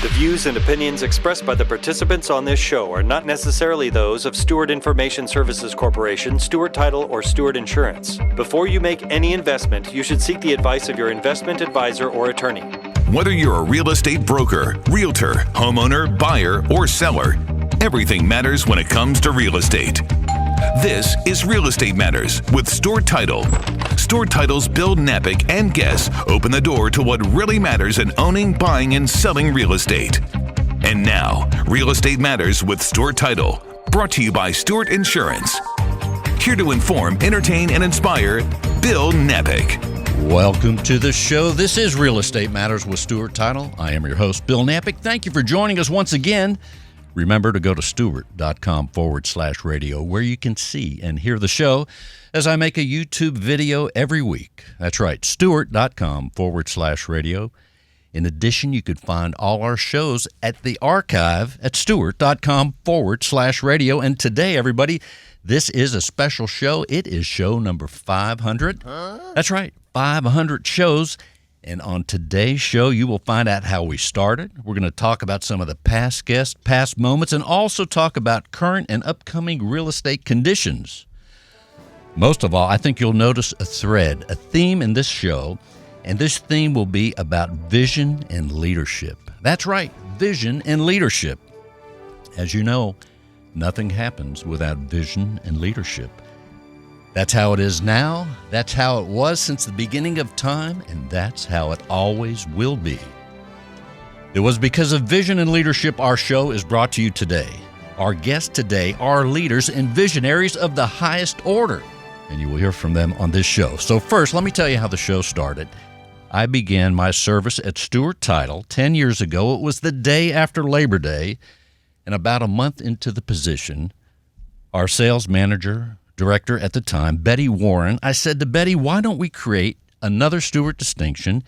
The views and opinions expressed by the participants on this show are not necessarily those of Stewart Information Services Corporation, Stewart Title, or Stewart Insurance. Before you make any investment, you should seek the advice of your investment advisor or attorney. Whether you're a real estate broker, realtor, homeowner, buyer, or seller, everything matters when it comes to real estate. This is Real Estate Matters with Stewart Title. Stewart Title's Bill Knapik and guests open the door to what really matters in owning, buying, and selling real estate. And now, Real Estate Matters with Stewart Title, brought to you by Stewart Insurance. Here to inform, entertain, and inspire, Bill Knapik. Welcome to the show. This is Real Estate Matters with Stewart Title. I am your host, Bill Knapik. Thank you for joining us once again. Remember to go to stewart.com/radio where you can see and hear the show as I make a YouTube video every week. That's right, stewart.com/radio. In addition, you could find all our shows at the archive at stewart.com/radio. And today, everybody, this is a special show. It is show number 500. That's right, 500 shows. And on today's show, you will find out how we started. We're going to talk about some of the past guests, past moments, and also talk about current and upcoming real estate conditions. Most of all, I think you'll notice a thread, a theme in this show, and this theme will be about vision and leadership. That's right, vision and leadership. As you know, nothing happens without vision and leadership. That's how it is now, that's how it was since the beginning of time, and that's how it always will be. It was because of vision and leadership our show is brought to you today. Our guests today are leaders and visionaries of the highest order, and you will hear from them on this show. So first, let me tell you how the show started. I began my service at Stewart Title 10 years ago. It was the day after Labor Day, and about a month into the position, our sales director at the time, Betty Warren, I said to Betty, why don't we create another Stewart distinction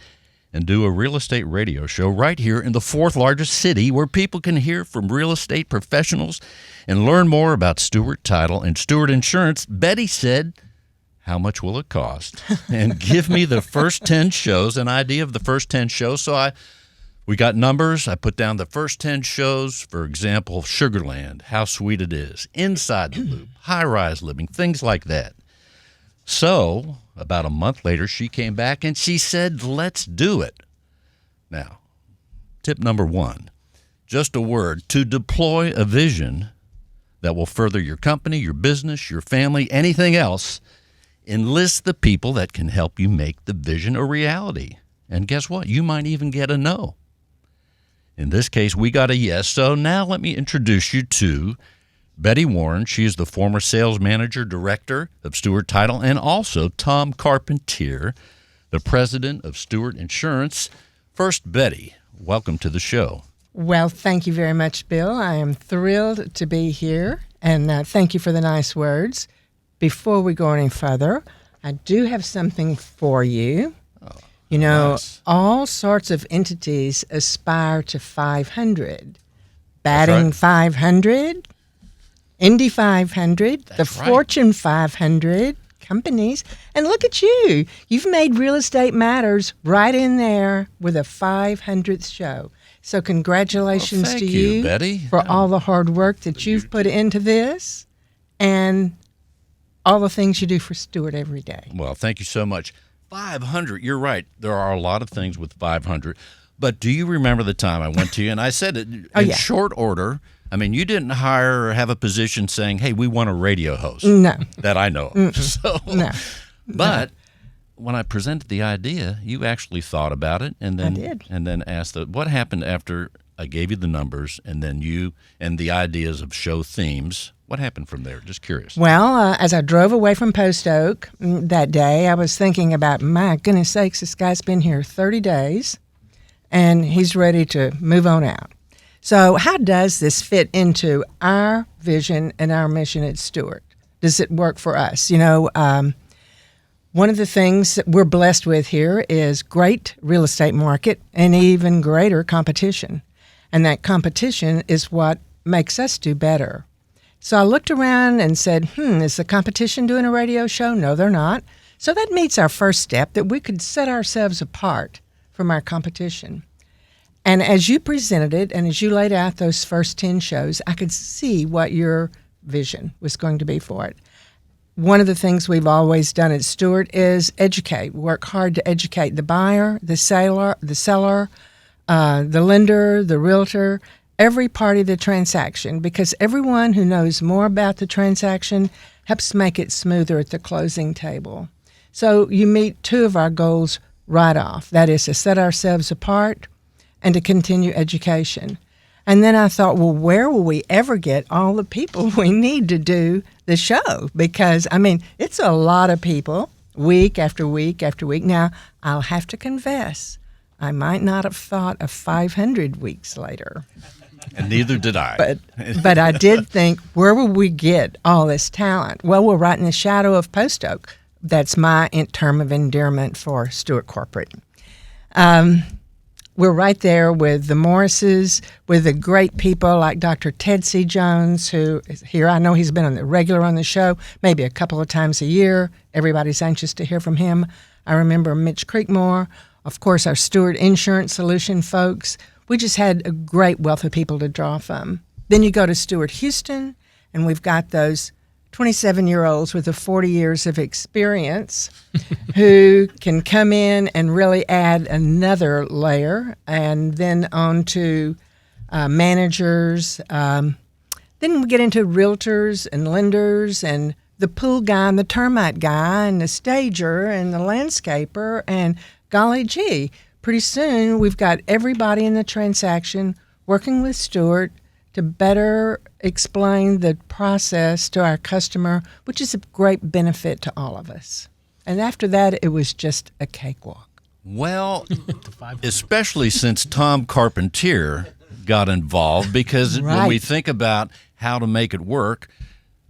and do a real estate radio show right here in the fourth largest city where people can hear from real estate professionals and learn more about Stewart Title and Stewart Insurance? Betty said, how much will it cost? And give me the first 10 shows, an idea of the first 10 shows. So we got numbers. I put down the first 10 shows, for example, Sugarland, How Sweet It Is, Inside the Loop, High-Rise Living, things like that. So about a month later, she came back and she said, let's do it. Now, tip number one, just a word, to deploy a vision that will further your company, your business, your family, anything else, enlist the people that can help you make the vision a reality. And guess what? You might even get a no. In this case, we got a yes. So now let me introduce you to Betty Warren. She is the former sales manager director of Stewart Title, and also Tom Carpentier, the president of Stewart Insurance. First, Betty, welcome to the show. Well, thank you very much, Bill. I am thrilled to be here, and thank you for the nice words. Before we go any further, I do have something for you. You know, nice. All sorts of entities aspire to 500. Batting right. 500, Indy 500, the Fortune 500 companies. And look at you. You've made Real Estate Matters right in there with a 500th show. So congratulations to you, Betty, for all the hard work that you've put into this and all the things you do for Stewart every day. Well, thank you so much. 500, you're right. There are a lot of things with 500. But do you remember the time I went to you and I said it in short order? I mean, you didn't hire or have a position saying, hey, we want a radio host. No. That I know of. So, no. But when I presented the idea, you actually thought about it and then, I did. And then asked, what happened after I gave you the numbers and then you and the ideas of show themes? What happened from there? Just curious. Well, as I drove away from Post Oak that day, I was thinking about, my goodness sakes, this guy's been here 30 days, and he's ready to move on out. So how does this fit into our vision and our mission at Stewart? Does it work for us? You know, one of the things that we're blessed with here is great real estate market and even greater competition. And that competition is what makes us do better. So I looked around and said, is the competition doing a radio show? No, they're not. So that meets our first step, that we could set ourselves apart from our competition. And as you presented it and as you laid out those first 10 shows, I could see what your vision was going to be for it. One of the things we've always done at Stewart is educate, work hard to educate the buyer, the seller, the lender, the realtor, every party of the transaction, because everyone who knows more about the transaction helps make it smoother at the closing table. So you meet two of our goals right off. That is to set ourselves apart and to continue education. And then I thought, well, where will we ever get all the people we need to do the show? Because, I mean, it's a lot of people, week after week after week. Now, I'll have to confess, I might not have thought of 500 weeks later. And neither did I. But I did think, where will we get all this talent? Well, we're right in the shadow of Post Oak. That's my term of endearment for Stewart Corporate. We're right there with the Morrises, with the great people like Dr. Ted C. Jones, who is here. I know he's been regular on the show, maybe a couple of times a year. Everybody's anxious to hear from him. I remember Mitch Creekmore, of course, our Stewart Insurance Solution folks. We just had a great wealth of people to draw from. Then you go to Stewart Houston, and we've got those 27-year-olds with the 40 years of experience who can come in and really add another layer, and then on to managers. Then we get into realtors and lenders and the pool guy and the termite guy and the stager and the landscaper, and golly gee, pretty soon we've got everybody in the transaction working with Stewart to better explain the process to our customer, which is a great benefit to all of us. And after that, it was just a cakewalk. Well, especially since Tom Carpentier got involved, because when we think about how to make it work,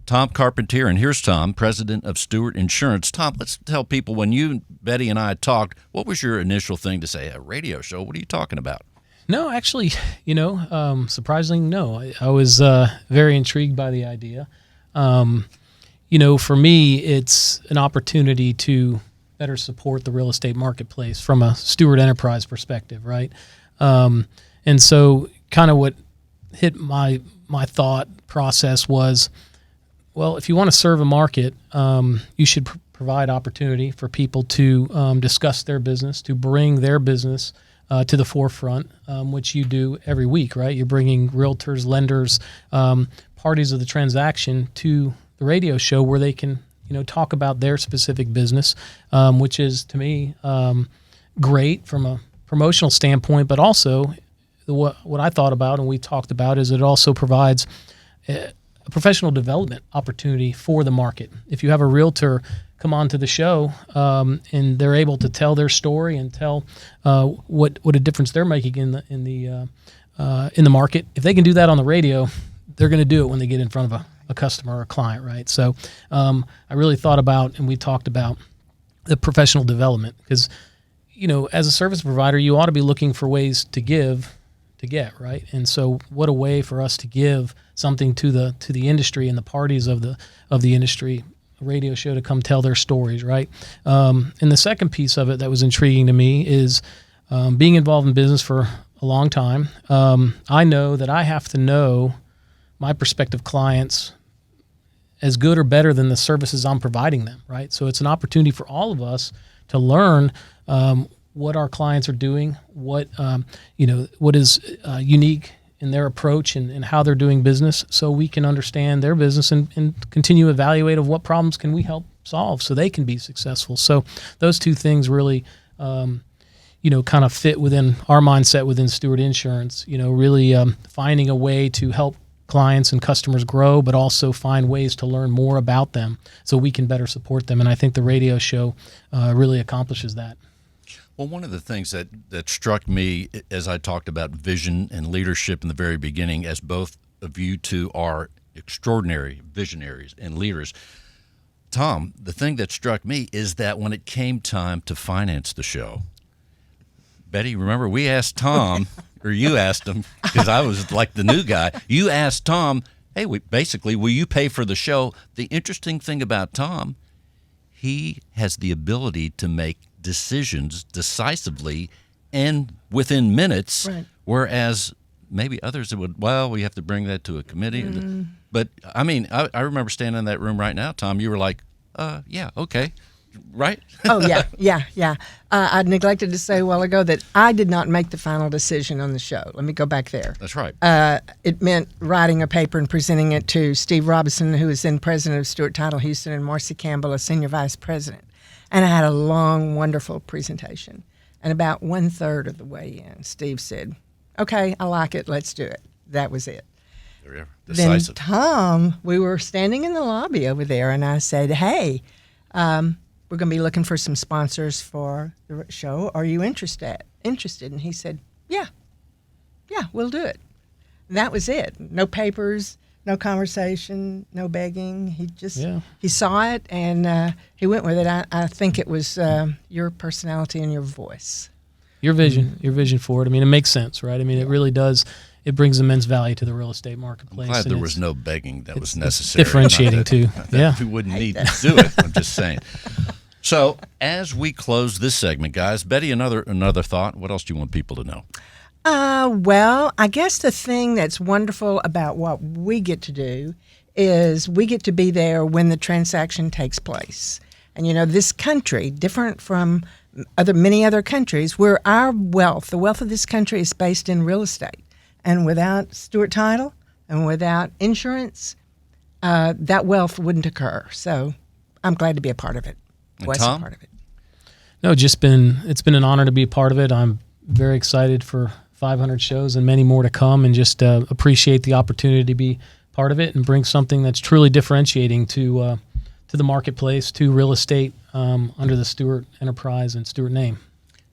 Tom Carpentier, and here's Tom, president of Stewart Insurance. Tom, let's tell people, when you, Betty, and I talked, what was your initial thing to say? A radio show? What are you talking about? No, actually, surprisingly, no. I was very intrigued by the idea. For me, it's an opportunity to better support the real estate marketplace from a Stewart Enterprise perspective, right? And so kind of what hit my thought process was, well, if you want to serve a market, you should provide opportunity for people to discuss their business, to bring their business to the forefront, which you do every week, right? You're bringing realtors, lenders, parties of the transaction to the radio show where they can, talk about their specific business, which is, to me, great from a promotional standpoint, but also what I thought about and we talked about is it also provides a professional development opportunity for the market. If you have a realtor come on to the show and they're able to tell their story and tell what a difference they're making in the market. If they can do that on the radio, they're going to do it when they get in front of a customer or a client, right? So I really thought about, and we talked about the professional development because, as a service provider, you ought to be looking for ways to give to get, right? And so what a way for us to give something to the industry and the parties of the industry, a radio show to come tell their stories, right? And the second piece of it that was intriguing to me is being involved in business for a long time. I know that I have to know my prospective clients as good or better than the services I'm providing them, right? So it's an opportunity for all of us to learn what our clients are doing, what is unique in their approach and how they're doing business, so we can understand their business and continue to evaluate of what problems can we help solve so they can be successful. So those two things really, kind of fit within our mindset within Stewart Insurance. Really finding a way to help clients and customers grow, but also find ways to learn more about them so we can better support them. And I think the radio show really accomplishes that. Well, one of the things that struck me as I talked about vision and leadership in the very beginning, as both of you two are extraordinary visionaries and leaders, Tom, the thing that struck me is that when it came time to finance the show, Betty, remember we asked Tom, or you asked him, because I was like the new guy, you asked Tom, hey, will you pay for the show? The interesting thing about Tom, he has the ability to make decisions decisively and within minutes, right, Whereas maybe others would, well, we have to bring that to a committee. But, I mean, I remember standing in that room right now, Tom, you were like, yeah, okay, right? Oh, yeah. I neglected to say a while ago that I did not make the final decision on the show. Let me go back there. That's right. It meant writing a paper and presenting it to Steve Robinson, who is then president of Stewart Title Houston, and Marcy Campbell, a senior vice president. And I had a long, wonderful presentation. And about 1/3 of the way in, Steve said, okay, I like it, let's do it. That was it. Decisive. Then Tom, we were standing in the lobby over there, and I said, hey, we're going to be looking for some sponsors for the show. Are you interested? And he said, yeah, we'll do it. And that was it. No papers, no conversation, no begging. He just, he saw it, and he went with it. I think it was your personality and your voice. Your vision for it. I mean, it makes sense, right? I mean, it really does. It brings immense value to the real estate marketplace. I'm glad there was no begging that was necessary. Differentiating too. We wouldn't need to do it. I'm just saying. So as we close this segment, guys, Betty, another thought. What else do you want people to know? Well, I guess the thing that's wonderful about what we get to do is we get to be there when the transaction takes place. And, you know, this country, different from many other countries, where our wealth, the wealth of this country is based in real estate. And without Stewart Title and without insurance, that wealth wouldn't occur. So I'm glad to be a part of it. And Tom? A part of it. No, it's been an honor to be a part of it. I'm very excited for 500 shows and many more to come, and just appreciate the opportunity to be part of it and bring something that's truly differentiating to the marketplace, to real estate under the Stewart enterprise and Stewart name.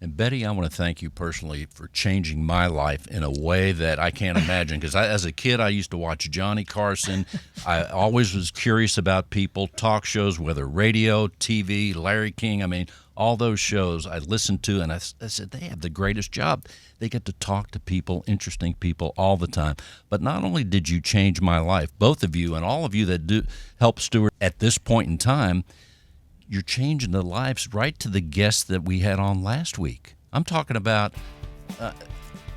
And Betty, I want to thank you personally for changing my life in a way that I can't imagine. Because as a kid, I used to watch Johnny Carson. I always was curious about people, talk shows, whether radio, TV, Larry King. I mean, all those shows I listened to, and I said, they have the greatest job. They get to talk to people, interesting people all the time. But not only did you change my life, both of you and all of you that do help Stewart at this point in time, you're changing the lives right to the guests that we had on last week. I'm talking about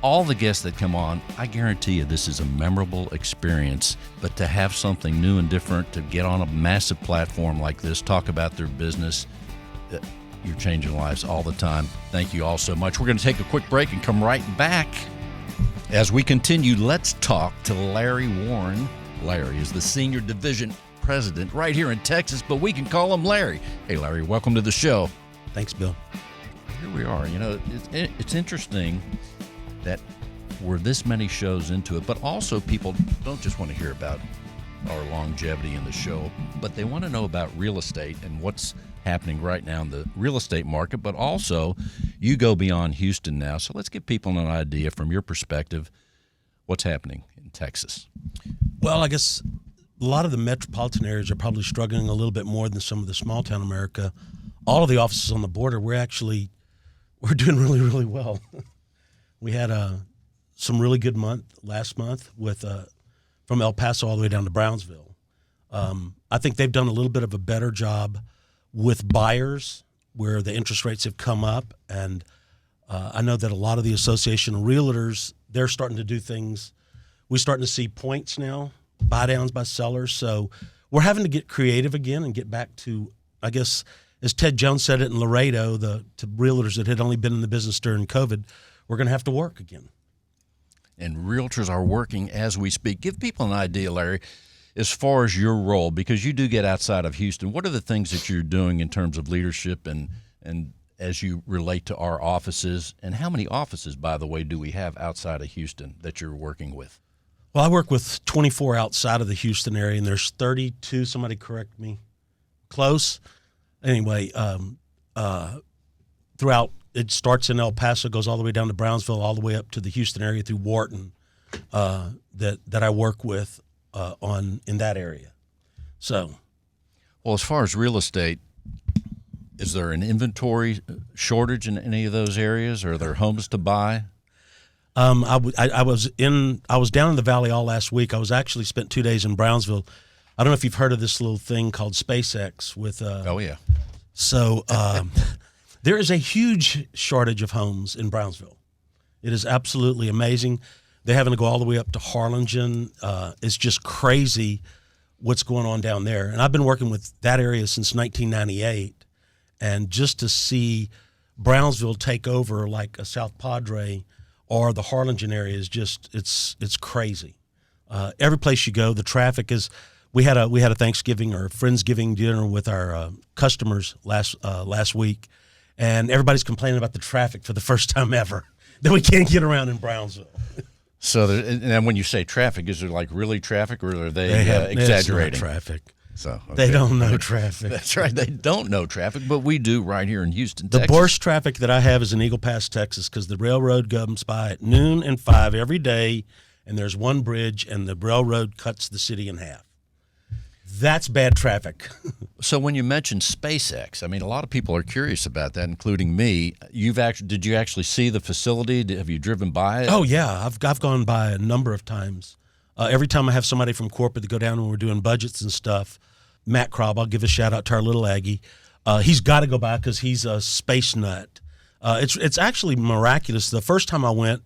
all the guests that come on. I guarantee you this is a memorable experience, but to have something new and different, to get on a massive platform like this, talk about their business, you're changing lives all the time. Thank you all so much. We're going to take a quick break and come right back. As we continue, let's talk to Larry Warren. Larry is the Senior Division President right here in Texas, but we can call him Larry. Hey, Larry, welcome to the show. Thanks, Bill. Here we are. You know, it's interesting that we're this many shows into it, but also people don't just want to hear about our longevity in the show, but they want to know about real estate and what's happening right now in the real estate market, but also you go beyond Houston now. So let's give people an idea from your perspective what's happening in Texas. Well, I guess a lot of the metropolitan areas are probably struggling a little bit more than some of the small town America. All of the offices on the border, we're doing really, really well. We had some really good month last month with from El Paso all the way down to Brownsville. I think they've done a little bit of a better job with buyers where the interest rates have come up, and I know that a lot of the Association of Realtors, they're starting to do things. We're starting to see points now, buy downs by sellers. So we're having to get creative again and get back to, I guess, as Ted Jones said it in Laredo, to realtors that had only been in the business during COVID, we're going to have to work again. And realtors are working as we speak. Give people an idea, Larry, as far as your role, because you do get outside of Houston. What are the things that you're doing in terms of leadership and as you relate to our offices? And how many offices, by the way, do we have outside of Houston that you're working with? Well, I work with 24 outside of the Houston area, and there's 32. Somebody correct me. Close. Anyway, throughout, it starts in El Paso, goes all the way down to Brownsville, all the way up to the Houston area through Wharton, that I work with in that area. So, well, as far as real estate, is there an inventory shortage in any of those areas? Are there homes to buy? I was down in the valley all last week. I was actually spent 2 days in Brownsville. I don't know if you've heard of this little thing called SpaceX with. Oh yeah. So there is a huge shortage of homes in Brownsville. It is absolutely amazing. They're having to go all the way up to Harlingen. It's just crazy what's going on down there. And I've been working with that area since 1998. And just to see Brownsville take over like a South Padre or the Harlingen area is just, it's crazy. Every place you go, the traffic is, we had a Thanksgiving or Friendsgiving dinner with our customers last week, and everybody's complaining about the traffic for the first time ever, that we can't get around in Brownsville. So, and when you say traffic, is there like really traffic, or are they exaggerating? It's not traffic. So okay. They don't know traffic. That's right. They don't know traffic, but we do right here in Houston, The Texas. worst traffic that I have is in Eagle Pass, Texas, because the railroad comes by at noon and 5 every day, and there's one bridge, and the railroad cuts the city in half. That's bad traffic. So when you mentioned SpaceX, I mean, a lot of people are curious about that, including me. Did you actually see the facility? Have you driven by it? Oh yeah, I've gone by a number of times. Every time I have somebody from corporate to go down when we're doing budgets and stuff, Matt Krob, I'll give a shout out to our little Aggie. He's got to go by because he's a space nut. It's actually miraculous. The first time I went,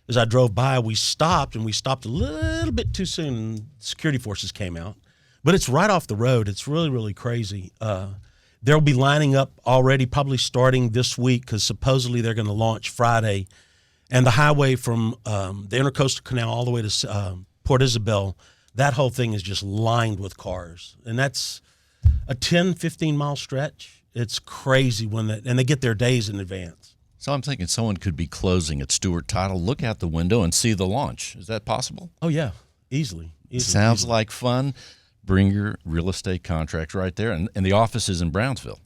as I drove by, we stopped a little bit too soon, and security forces came out. But it's right off the road. It's really, really crazy. They'll be lining up already, probably starting this week, because supposedly they're going to launch Friday. And the highway from the Intercoastal Canal all the way to Port Isabel, that whole thing is just lined with cars. And that's a 10, 15-mile stretch. It's crazy and they get there days in advance. So I'm thinking someone could be closing at Stewart Title, look out the window, and see the launch. Is that possible? Oh, yeah, easily. Sounds like fun. Bring your real estate contracts right there. And the office is in Brownsville.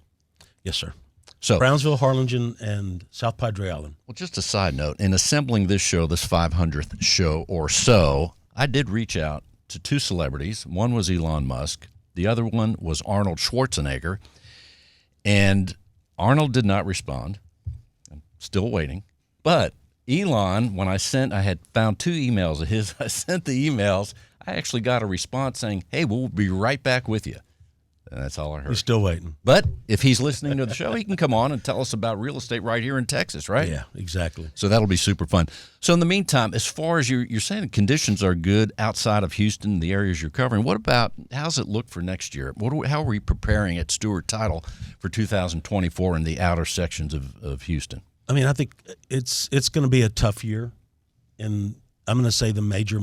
Yes, sir. So Brownsville, Harlingen, and South Padre Island. Well, just a side note, in assembling this show, this 500th show or so, I did reach out to two celebrities. One was Elon Musk. The other one was Arnold Schwarzenegger. And Arnold did not respond. I'm still waiting. But Elon, when I had found two emails of his, I sent the emails. I actually got a response saying, hey, we'll be right back with you. And that's all I heard. He's still waiting. But if he's listening to the show, he can come on and tell us about real estate right here in Texas, right? Yeah, exactly. So that'll be super fun. So in the meantime, as far as you're saying conditions are good outside of Houston, the areas you're covering, what about, how's it look for next year? How are we preparing at Stewart Title for 2024 in the outer sections of Houston? I mean, I think it's going to be a tough year. And I'm going to say the major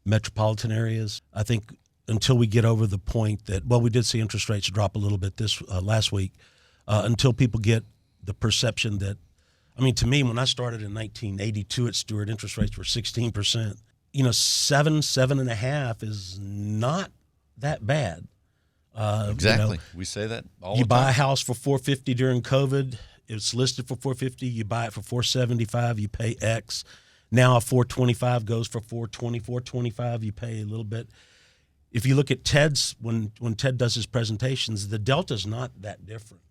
metropolitan areas. I think until we get over the point that, well, we did see interest rates drop a little bit this last week, until people get the perception that, I mean, to me, when I started in 1982 at Stewart, interest rates were 16%. 7.5 is not that bad. Exactly. We say that all the time. You buy a house for $450 during COVID. It's listed for $450. You buy it for $475. You pay X. Now a $425 goes for $420, $425. You pay a little bit. If you look at Ted's, when Ted does his presentations, the delta's not that different.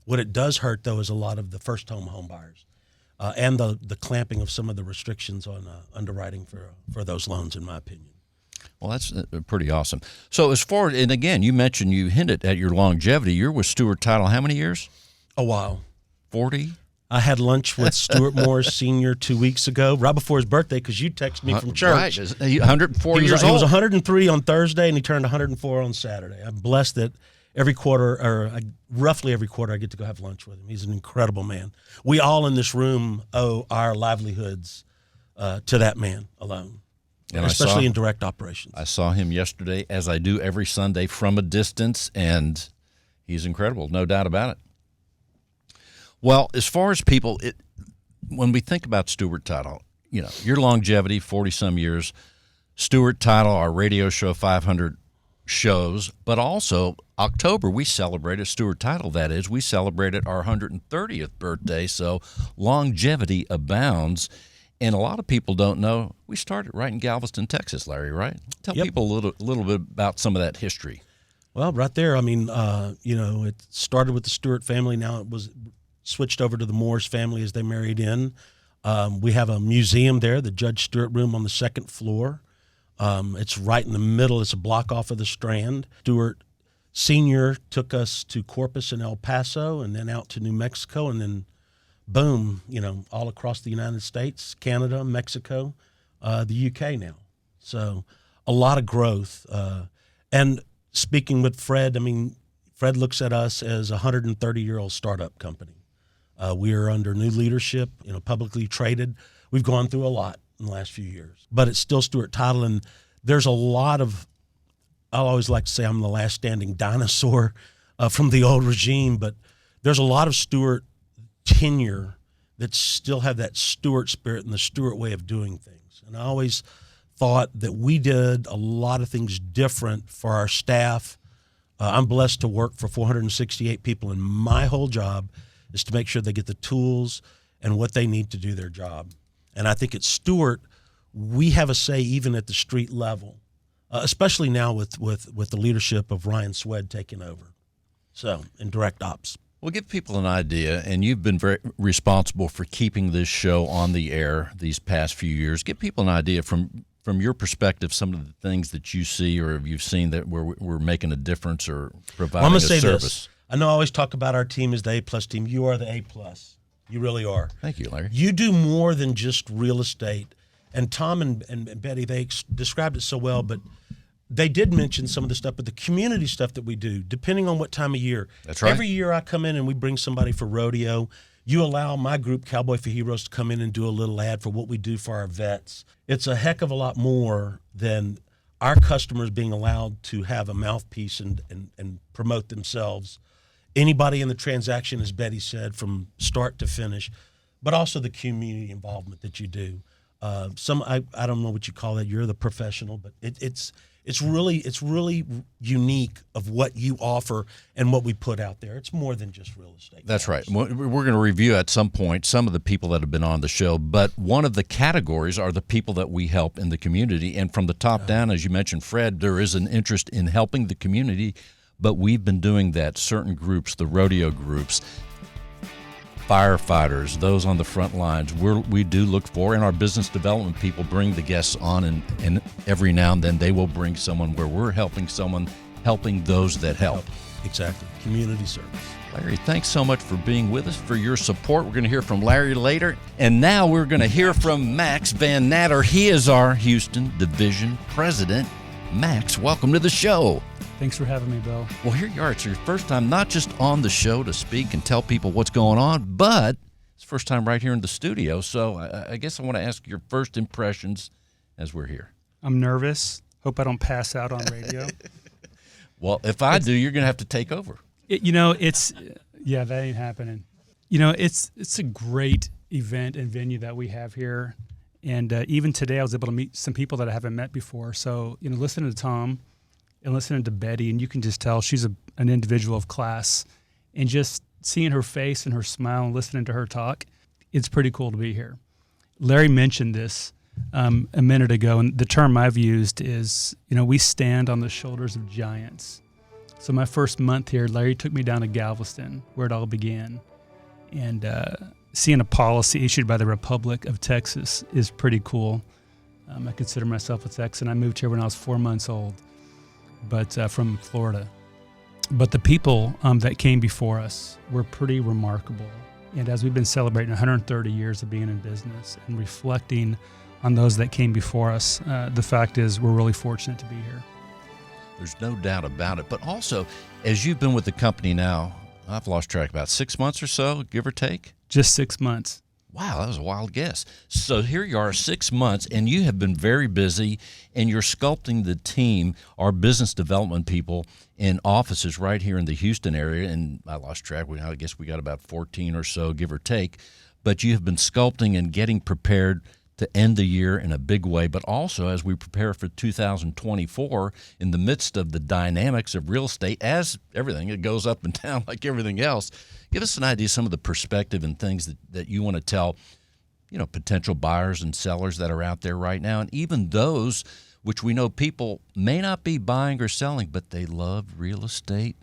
What it does hurt, though, is a lot of the first-home buyers and the clamping of some of the restrictions on underwriting for those loans, in my opinion. Well, that's pretty awesome. So as far, and again, you hinted at your longevity. You're with Stewart Title how many years? A while. 40? I had lunch with Stuart Morris Sr. 2 weeks ago, right before his birthday, because you texted me from church. Right. 104 years old. He was 103 on Thursday, and he turned 104 on Saturday. I'm blessed that roughly every quarter, I get to go have lunch with him. He's an incredible man. We all in this room owe our livelihoods to that man alone, and especially in direct operations. I saw him yesterday, as I do every Sunday, from a distance, and he's incredible, no doubt about it. Well, as far as people, when we think about Stewart Title, your longevity, 40-some years, Stewart Title, our radio show, 500 shows, but also October, we celebrated, Stewart Title, that is, we celebrated our 130th birthday, so longevity abounds. And a lot of people don't know, we started right in Galveston, Texas, Larry, right? Tell people a little bit about some of that history. Well, right there, I mean, it started with the Stewart family. Now it was switched over to the Moores family as they married in. We have a museum there, the Judge Stewart Room on the second floor. It's right in the middle. It's a block off of the Strand. Stewart Sr. took us to Corpus and El Paso and then out to New Mexico and then boom, all across the United States, Canada, Mexico, the UK now. So a lot of growth. And speaking with Fred, Fred looks at us as a 130-year-old startup company. We are under new leadership, publicly traded. We've gone through a lot in the last few years, but it's still Stewart Title. And there's a lot of, I always like to say I'm the last standing dinosaur from the old regime, but there's a lot of Stewart tenure that still have that Stewart spirit and the Stewart way of doing things. And I always thought that we did a lot of things different for our staff. I'm blessed to work for 468 people, and my whole job is to make sure they get the tools and what they need to do their job. And I think at Stewart, we have a say even at the street level, especially now with the leadership of Ryan Swed taking over. So, in direct ops. Well, give people an idea, and you've been very responsible for keeping this show on the air these past few years. Give people an idea from your perspective, some of the things that you see or you've seen that we're making a difference or providing I'm a gonna say service. This. I know I always talk about our team as the A+ team. You are the A+. You really are. Thank you, Larry. You do more than just real estate. And Tom and Betty, they described it so well, but they did mention some of the stuff, but the community stuff that we do, depending on what time of year. That's right. Every year I come in and we bring somebody for rodeo. You allow my group, Cowboy for Heroes, to come in and do a little ad for what we do for our vets. It's a heck of a lot more than our customers being allowed to have a mouthpiece and promote themselves. Anybody in the transaction, as Betty said, from start to finish, but also the community involvement that you do. I don't know what you call that. You're the professional, but it's really unique of what you offer and what we put out there. It's more than just real estate. That's right. We're going to review at some point some of the people that have been on the show, but one of the categories are the people that we help in the community. And from the top down, as you mentioned, Fred, there is an interest in helping the community, but we've been doing that. Certain groups, the rodeo groups, firefighters, those on the front lines, we do look for, and our business development people bring the guests on, and every now and then they will bring someone where we're helping someone, helping those that help. Exactly. Community service. Larry, thanks so much for being with us, for your support. We're going to hear from Larry later, and now we're going to hear from Max Van Natter. He is our Houston Division President. Max, welcome to the show. Thanks for having me, Bill. Well, here you are. It's your first time not just on the show to speak and tell people what's going on, but it's the first time right here in the studio. So I guess I want to ask your first impressions as we're here. I'm nervous. Hope I don't pass out on radio. Well, if I do, you're going to have to take over. That ain't happening. It's a great event and venue that we have here. And even today I was able to meet some people that I haven't met before. So, listening to Tom and listening to Betty, and you can just tell she's an individual of class, and just seeing her face and her smile and listening to her talk, it's pretty cool to be here. Larry mentioned this a minute ago, and the term I've used is, we stand on the shoulders of giants. So my first month here, Larry took me down to Galveston, where it all began, and seeing a policy issued by the Republic of Texas is pretty cool. I consider myself a Texan. I moved here when I was 4 months old, but from Florida. But the people that came before us were pretty remarkable. And as we've been celebrating 130 years of being in business and reflecting on those that came before us, the fact is we're really fortunate to be here. There's no doubt about it. But also, as you've been with the company now, I've lost track, about 6 months or so, give or take? Just 6 months. Wow, that was a wild guess. So here you are, 6 months, and you have been very busy, and you're sculpting the team, our business development people, in offices right here in the Houston area. And I lost track. I guess we got about 14 or so, give or take. But you have been sculpting and getting prepared to end the year in a big way, but also as we prepare for 2024 in the midst of the dynamics of real estate, as everything, it goes up and down like everything else. Give us an idea of some of the perspective and things that you want to tell, potential buyers and sellers that are out there right now, and even those which we know people may not be buying or selling, but they love real estate,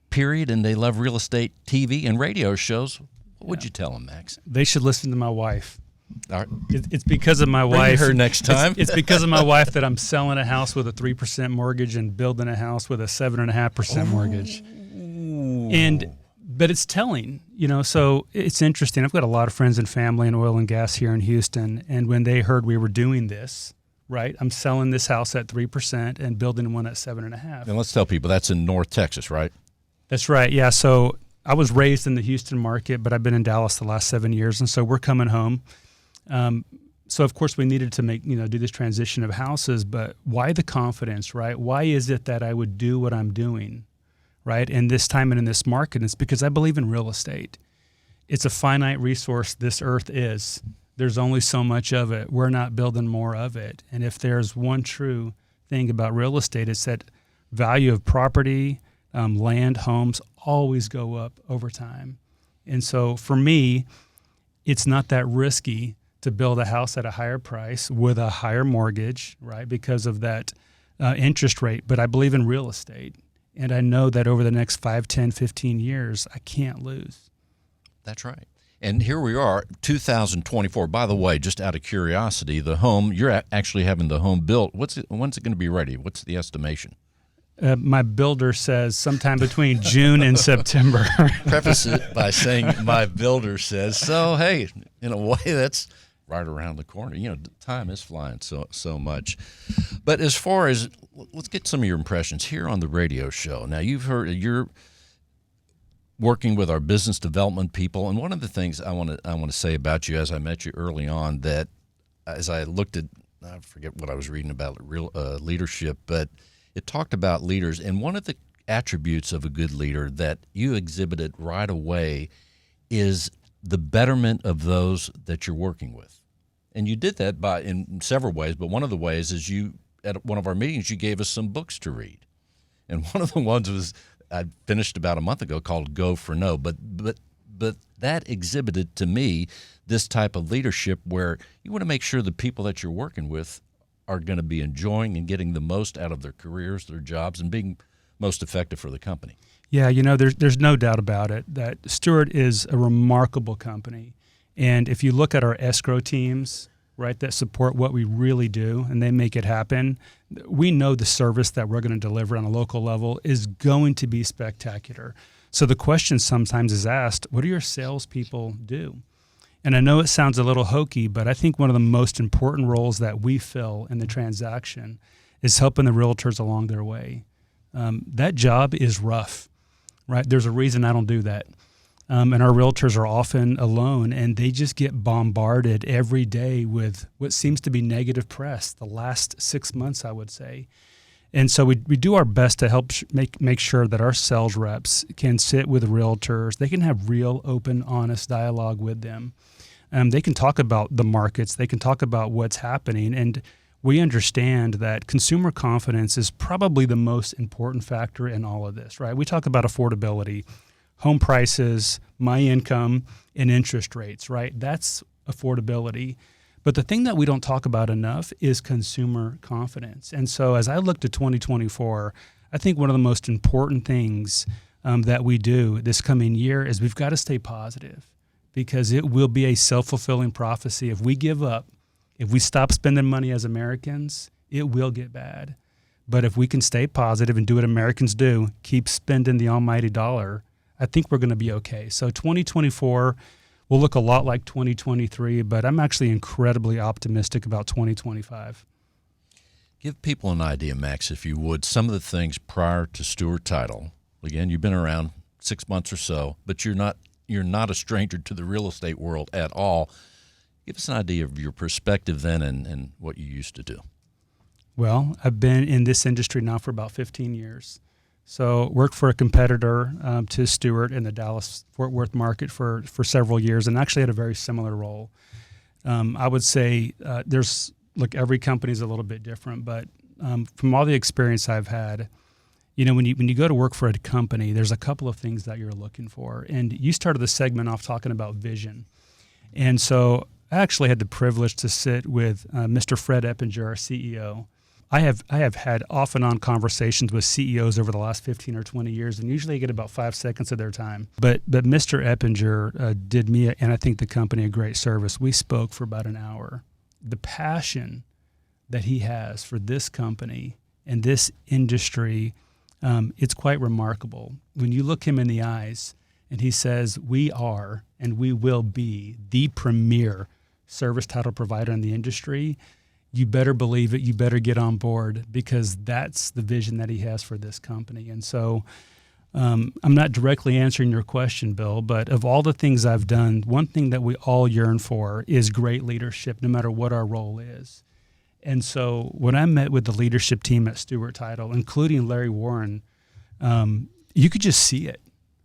period, and they love real estate TV and radio shows. What would you tell them, Max? They should listen to my wife. All right. It's because of my wife. Bring her next time. It's because of my wife that I'm selling a house with a 3% mortgage and building a house with a 7.5% mortgage. And But it's telling, so it's interesting. I've got a lot of friends and family in oil and gas here in Houston. And when they heard we were doing this, right, I'm selling this house at 3% and building one at 7.5%. And let's tell people that's in North Texas, right? That's right. Yeah. So I was raised in the Houston market, but I've been in Dallas the last 7 years. And so we're coming home. So of course we needed to do this transition of houses, but why the confidence, right? Why is it that I would do what I'm doing, right? In this time and in this market? It's because I believe in real estate. It's a finite resource. This earth is. There's only so much of it. We're not building more of it. And if there's one true thing about real estate, it's that value of property, land, homes always go up over time. And so for me, it's not that risky to build a house at a higher price with a higher mortgage, right, because of that interest rate. But I believe in real estate. And I know that over the next 5, 10, 15 years, I can't lose. That's right. And here we are, 2024. By the way, just out of curiosity, the home, you're actually having the home built. When's it going to be ready? What's the estimation? My builder says sometime between June and September. Preface it by saying my builder says. So, hey, in a way, that's right around the corner. Time is flying so much. But as far as, let's get some of your impressions here on the radio show. Now, you're working with our business development people, and one of the things I want to say about you, as I met you early on, that as I looked at, I forget what I was reading about real leadership, but it talked about leaders, and one of the attributes of a good leader that you exhibited right away is the betterment of those that you're working with. And you did that in several ways, but one of the ways is at one of our meetings, you gave us some books to read. And one of the ones was I finished about a month ago called Go for No. But that exhibited to me this type of leadership where you want to make sure the people that you're working with are going to be enjoying and getting the most out of their careers, their jobs, and being most effective for the company. Yeah, there's no doubt about it that Stewart is a remarkable company. And if you look at our escrow teams, right, that support what we really do and they make it happen, we know the service that we're going to deliver on a local level is going to be spectacular. So the question sometimes is asked, what do your salespeople do? And I know it sounds a little hokey, but I think one of the most important roles that we fill in the transaction is helping the realtors along their way. That job is rough, right? There's a reason I don't do that. And our realtors are often alone, and they just get bombarded every day with what seems to be negative press the last 6 months, I would say. And so we do our best to help make sure that our sales reps can sit with realtors. They can have real, open, honest dialogue with them. They can talk about the markets. They can talk about what's happening. And we understand that consumer confidence is probably the most important factor in all of this, right? We talk about affordability, home prices, my income, and interest rates, right? That's affordability. But the thing that we don't talk about enough is consumer confidence. And so as I look to 2024, I think one of the most important things that we do this coming year is we've got to stay positive, because it will be a self-fulfilling prophecy. If we give up, if we stop spending money as Americans, it will get bad. But if we can stay positive and do what Americans do, keep spending the almighty dollar, I think we're going to be okay. So 2024 will look a lot like 2023, but I'm actually incredibly optimistic about 2025. Give people an idea, Max, if you would, some of the things prior to Stewart Title. Again, you've been around 6 months or so, but you're not a stranger to the real estate world at all. Give us an idea of your perspective then and what you used to do. Well, I've been in this industry now for about 15 years. So worked for a competitor to Stewart in the Dallas-Fort Worth market for several years, and actually had a very similar role. I would say every company is a little bit different, but from all the experience I've had, when you go to work for a company, there's a couple of things that you're looking for. And you started the segment off talking about vision. And so I actually had the privilege to sit with Mr. Fred Eppinger, our CEO. I have had off and on conversations with CEOs over the last 15 or 20 years, and usually I get about 5 seconds of their time. But Mr. Eppinger did me, and I think the company, a great service. We spoke for about an hour. The passion that he has for this company and this industry, it's quite remarkable. When you look him in the eyes And he says, we are and we will be the premier service title provider in the industry. You better believe it. You better get on board, because that's the vision that he has for this company. And so I'm not directly answering your question, Bill, but of all the things I've done, one thing that we all yearn for is great leadership, no matter what our role is. And so when I met with the leadership team at Stewart Title, including Larry Warren, you could just see it,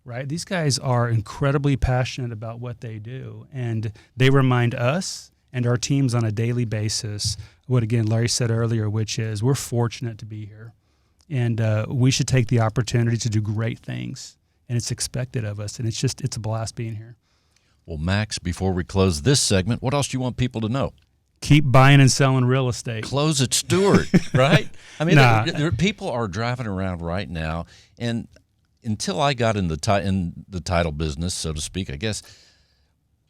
right? These guys are incredibly passionate about what they do, and they remind us and our teams on a daily basis what, again, Larry said earlier, which is we're fortunate to be here, and we should take the opportunity to do great things, and it's expected of us, and it's a blast being here. Well, Max, before we close this segment, what else do you want people to know? Keep buying and selling real estate. Close at Stewart, right? I mean, Nah. people are driving around right now, and until I got in the title business, so to speak, I guess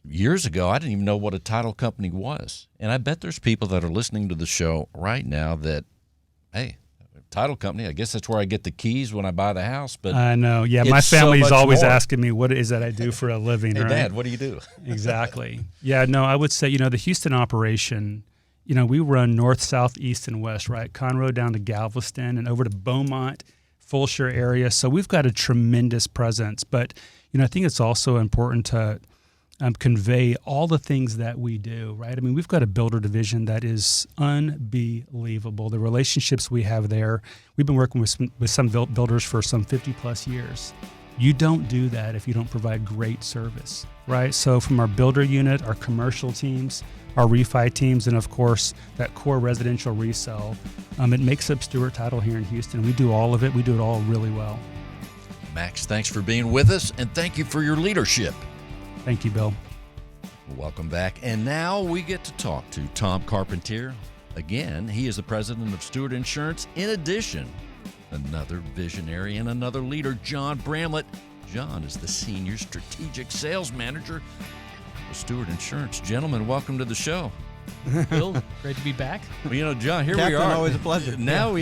years ago, I didn't even know what a title company was. And I bet there's people that are listening to the show right now that, hey, title company, I guess that's where I get the keys when I buy the house. But I know. Yeah, my it's so family's much always more. asking me, what is that I do for a living, Hey, right? Dad, what do you do? Exactly. Yeah, no, I would say, the Houston operation, we run north, south, east, and west, right? Conroe down to Galveston and over to Beaumont, Fulshire area. So we've got a tremendous presence. But, I think it's also important to convey all the things that we do, right? I mean, we've got a builder division that is unbelievable. The relationships we have there, we've been working with some builders for some 50 plus years. You don't do that if you don't provide great service, right? So from our builder unit, our commercial teams, our refi teams, and of course that core residential resale, it makes up Stewart Title here in Houston. We do all of it. We do it all really well. Max, thanks for being with us, and thank you for your leadership. Thank you, Bill. Welcome back. And now we get to talk to Tom Carpentier. Again, he is the president of Stewart Insurance. In addition, another visionary and another leader, John Bramlett. John is the senior strategic sales manager of Stewart Insurance. Gentlemen, welcome to the show. Bill, great to be back. Well, John, here Captain, we are. always a pleasure. Now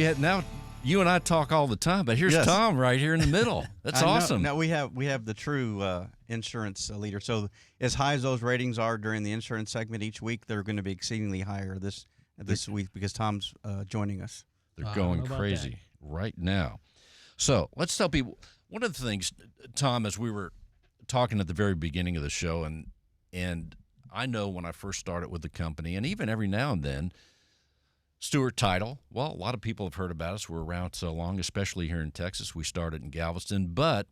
you and I talk all the time, but here's Yes. Tom right here in the middle. That's I know. awesome. Now we have the true insurance leader. So as high as those ratings are during the insurance segment each week, they're going to be exceedingly higher this week because Tom's joining us. They're I going don't know about crazy right now. So let's tell people, one of the things, Tom, as we were talking at the very beginning of the show, and I know when I first started with the company, and even every now and then, Stewart Title, well, a lot of people have heard about us. We're around so long, especially here in Texas. We started in Galveston. But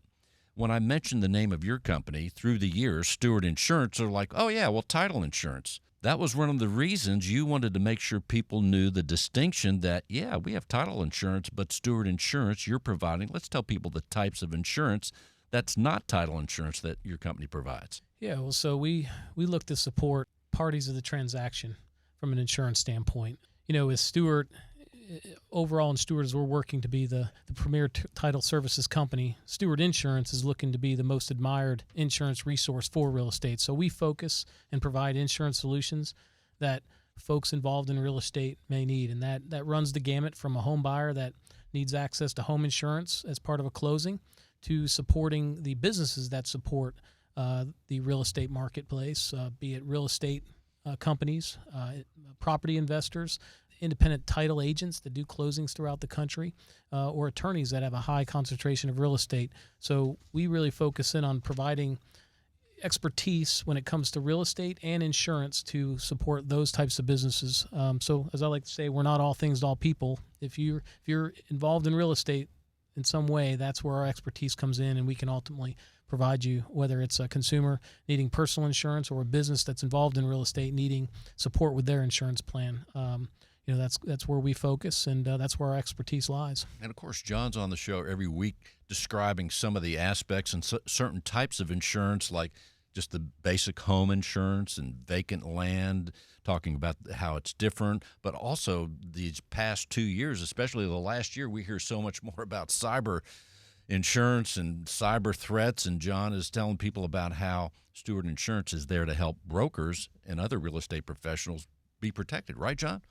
when I mentioned the name of your company through the years, Stewart Insurance, they're like, oh, yeah, well, title insurance. That was one of the reasons you wanted to make sure people knew the distinction that, yeah, we have title insurance, but Stewart Insurance, you're providing. Let's tell people the types of insurance that's not title insurance that your company provides. Yeah, well, so we look to support parties of the transaction from an insurance standpoint. With Stewart, overall in Stewart, as we're working to be the premier title services company, Stewart Insurance is looking to be the most admired insurance resource for real estate. So we focus and provide insurance solutions that folks involved in real estate may need. And that runs the gamut from a home buyer that needs access to home insurance as part of a closing to supporting the businesses that support the real estate marketplace, be it real estate companies, property investors, independent title agents that do closings throughout the country, or attorneys that have a high concentration of real estate. So we really focus in on providing expertise when it comes to real estate and insurance to support those types of businesses. So as I like to say, we're not all things to all people. If you're involved in real estate in some way, that's where our expertise comes in, and we can ultimately provide you, whether it's a consumer needing personal insurance or a business that's involved in real estate needing support with their insurance plan. That's where we focus, and that's where our expertise lies. And, of course, John's on the show every week describing some of the aspects and certain types of insurance, like just the basic home insurance and vacant land, talking about how it's different. But also these past 2 years, especially the last year, we hear so much more about cyber insurance and cyber threats, and John is telling people about how Stewart Insurance is there to help brokers and other real estate professionals be protected. Right, John?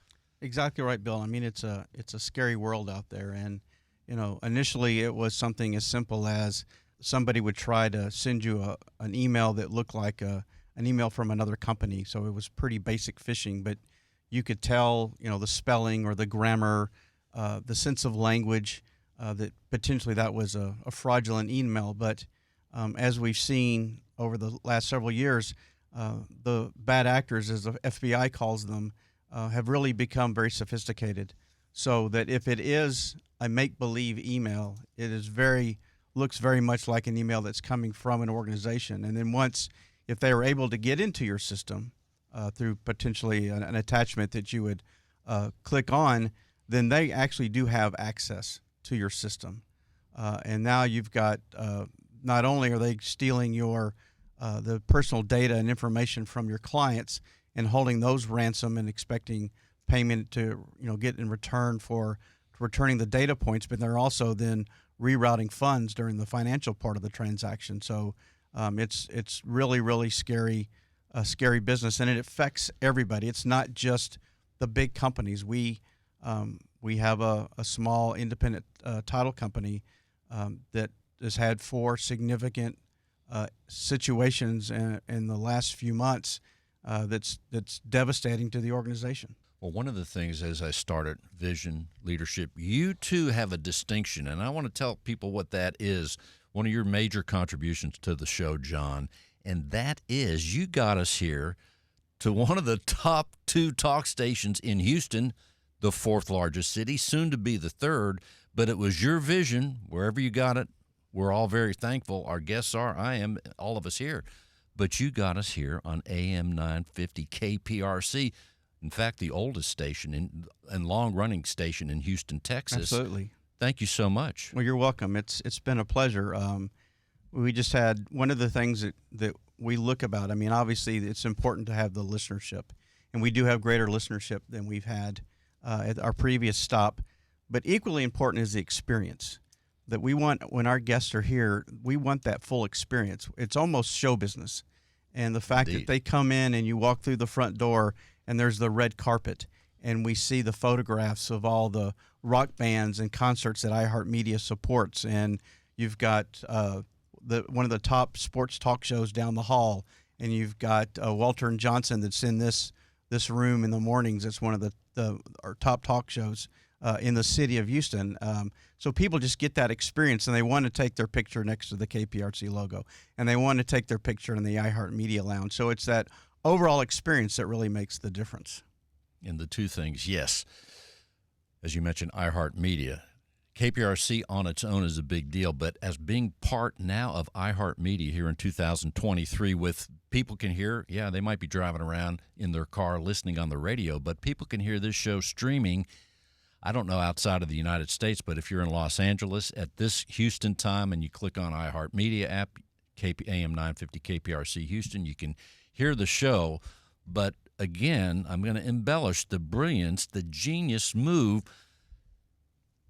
Exactly right, Bill. I mean, it's a scary world out there, and initially it was something as simple as somebody would try to send you an email that looked like an email from another company. So it was pretty basic phishing, but you could tell, the spelling or the grammar, the sense of language, that potentially that was a fraudulent email. But as we've seen over the last several years, the bad actors, as the FBI calls them, have really become very sophisticated. So that if it is a make-believe email, it is looks very much like an email that's coming from an organization. And then if they are able to get into your system through potentially an attachment that you would click on, then they actually do have access to your system. And now you've got, not only are they stealing the personal data and information from your clients and holding those ransom and expecting payment to get in return for returning the data points, but they're also then rerouting funds during the financial part of the transaction. So it's really, really scary business, and it affects everybody. It's not just the big companies. We have a small independent title company that has had 4 significant situations in the last few months that's devastating to the organization. Well, one of the things as I started Vision Leadership, you too have a distinction, and I want to tell people what that is. One of your major contributions to the show, John, and that is you got us here to one of the top 2 talk stations in Houston, the 4th largest city, soon to be the 3rd, but it was your vision, wherever you got it. We're all very thankful. Our guests are, I am, all of us here. But you got us here on AM 950 KPRC. In fact, the oldest station and long-running station in Houston, Texas. Absolutely. Thank you so much. Well, you're welcome. It's been a pleasure. We just had one of the things that we look about. I mean, obviously, it's important to have the listenership, and we do have greater listenership than we've had at our previous stop. But equally important is the experience that we want when our guests are here. We want that full experience. It's almost show business, and the fact Indeed. that they come in and you walk through the front door and there's the red carpet, and we see the photographs of all the rock bands and concerts that iHeartMedia supports, and you've got one of the top sports talk shows down the hall, and you've got Walter and Johnson that's in this room in the mornings. It's one of our top talk shows in the city of Houston. So people just get that experience, and they want to take their picture next to the KPRC logo, and they want to take their picture in the iHeartMedia Lounge. So it's that overall experience that really makes the difference. And the 2 things, yes, as you mentioned, iHeartMedia. KPRC on its own is a big deal, but as being part now of iHeartMedia here in 2023, with people can hear, they might be driving around in their car listening on the radio, but people can hear this show streaming. I don't know outside of the United States, but if you're in Los Angeles at this Houston time and you click on iHeartMedia app, AM 950 KPRC Houston, you can hear the show. But again, I'm going to embellish the brilliance, the genius move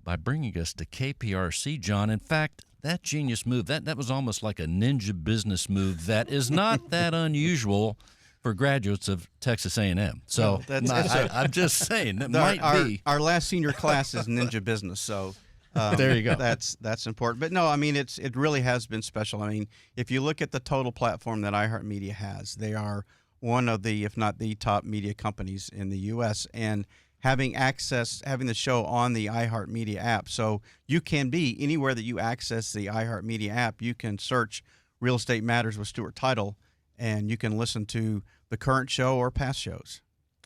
by bringing us to KPRC, John. In fact, that genius move, that was almost like a ninja business move that is not that unusual for graduates of Texas A&M. So I'm just saying, that might be. Our last senior class is ninja business, so there you go. That's important. But no, I mean, it really has been special. I mean, if you look at the total platform that iHeartMedia has, they are one of the, if not the top media companies in the U.S., and having the show on the iHeartMedia app. So you can be anywhere that you access the iHeartMedia app. You can search Real Estate Matters with Stewart Title, and you can listen to the current show or past shows.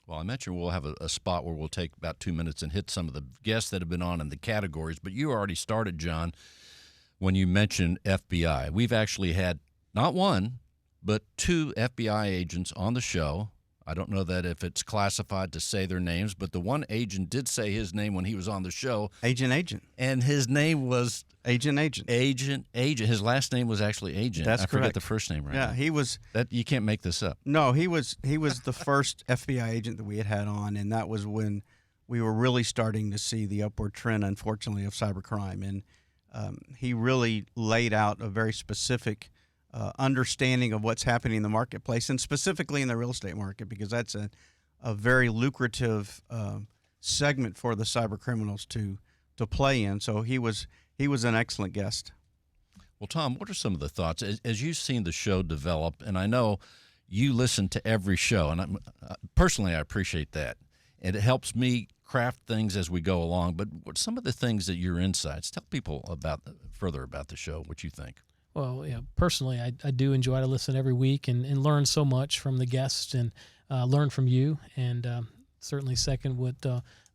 Well, I mentioned we'll have a spot where we'll take about 2 minutes and hit some of the guests that have been on in the categories, but you already started, John, when you mentioned FBI. We've actually had not one, but 2 FBI agents on the show. I don't know that if it's classified to say their names, but the one agent did say his name when he was on the show. Agent. And his name was Agent. His last name was actually Agent. That's correct. I forget the first name right now. Yeah, he was. That you can't make this up. No, he was the first FBI agent that we had on, and that was when we were really starting to see the upward trend, unfortunately, of cybercrime. And he really laid out a very specific understanding of what's happening in the marketplace, and specifically in the real estate market, because that's a very lucrative segment for the cyber criminals to play in. So he was an excellent guest. Well, Tom, what are some of the thoughts as you've seen the show develop? And I know you listen to every show, and personally, I appreciate that. And it helps me craft things as we go along. But what some of the things that your insights? Tell people further about the show, what you think. Well, personally, I do enjoy to listen every week and learn so much from the guests and learn from you. And certainly second what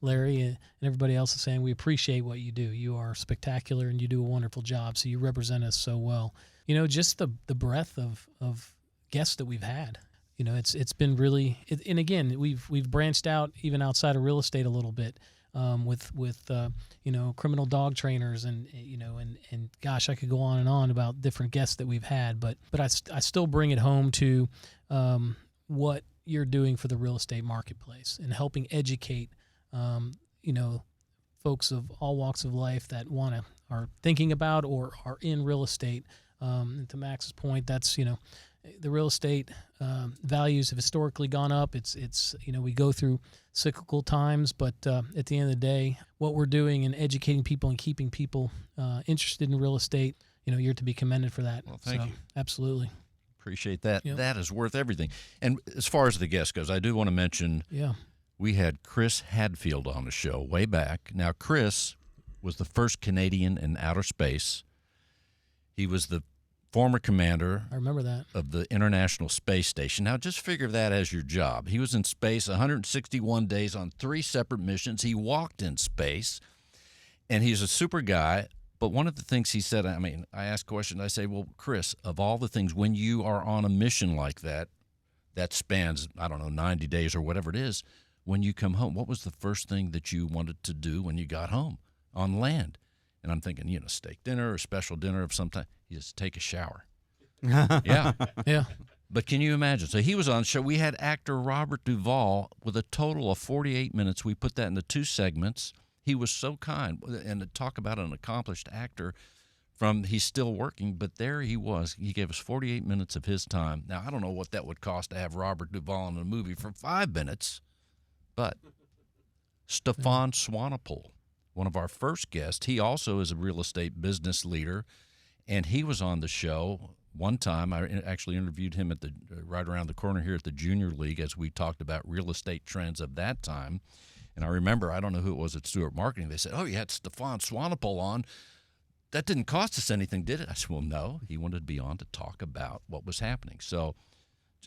Larry and everybody else is saying. We appreciate what you do. You are spectacular and you do a wonderful job. So you represent us so well. Just the breadth of guests that we've had. It's been really, and again, we've branched out even outside of real estate a little bit. With criminal dog trainers and gosh, I could go on and on about different guests that we've had, but I still bring it home to what you're doing for the real estate marketplace and helping educate folks of all walks of life that are thinking about or are in real estate. And to Max's point, that's the real estate values have historically gone up. It's we go through cyclical times, but at the end of the day, what we're doing in educating people and keeping people interested in real estate, you're to be commended for that. Well, thank you. Absolutely. Appreciate that. Yep. That is worth everything. And as far as the guest goes, I do want to mention we had Chris Hadfield on the show way back. Now, Chris was the first Canadian in outer space. He was the former commander I remember that. Of the International Space Station. Now, just figure that as your job. He was in space 161 days on 3 separate missions. He walked in space, and he's a super guy. But one of the things he said, I asked questions. I say, well, Chris, of all the things, when you are on a mission like that spans, 90 days or whatever it is, when you come home, what was the first thing that you wanted to do when you got home on land? And I'm thinking, steak dinner or special dinner of some type. He just take a shower. Yeah. But can you imagine? So he was on the show. We had actor Robert Duvall with a total of 48 minutes. We put that into 2 segments. He was so kind. And to talk about an accomplished actor he's still working, but there he was. He gave us 48 minutes of his time. Now, I don't know what that would cost to have Robert Duvall in a movie for 5 minutes, but Stefan Swanepoel, one of our first guests, he also is a real estate business leader, and he was on the show one time. I actually interviewed him at right around the corner here at the Junior League as we talked about real estate trends of that time. And I remember, I don't know who it was at Stewart Marketing, they said, oh, you had Stefan Swanepoel on. That didn't cost us anything, did it? I said, well, no. He wanted to be on to talk about what was happening. So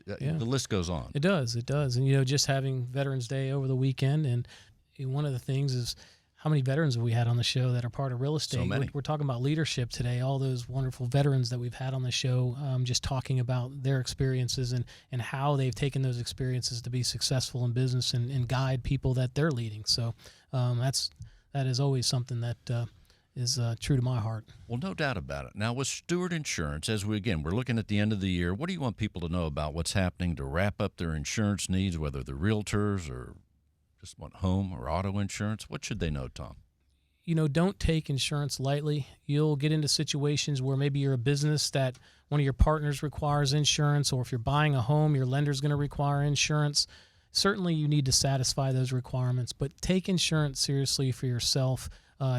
the list goes on. It does. And, just having Veterans Day over the weekend, and one of the things is how many veterans have we had on the show that are part of real estate? So many. We're talking about leadership today, all those wonderful veterans that we've had on the show, just talking about their experiences and how they've taken those experiences to be successful in business and guide people that they're leading. So that is always something that is true to my heart. Well, no doubt about it. Now, with Stewart Insurance, we're looking at the end of the year, what do you want people to know about what's happening to wrap up their insurance needs, whether they're realtors or just want home or auto insurance? What should they know, Tom? Don't take insurance lightly. You'll get into situations where maybe you're a business that one of your partners requires insurance, or if you're buying a home, your lender's going to require insurance. Certainly you need to satisfy those requirements, but take insurance seriously for yourself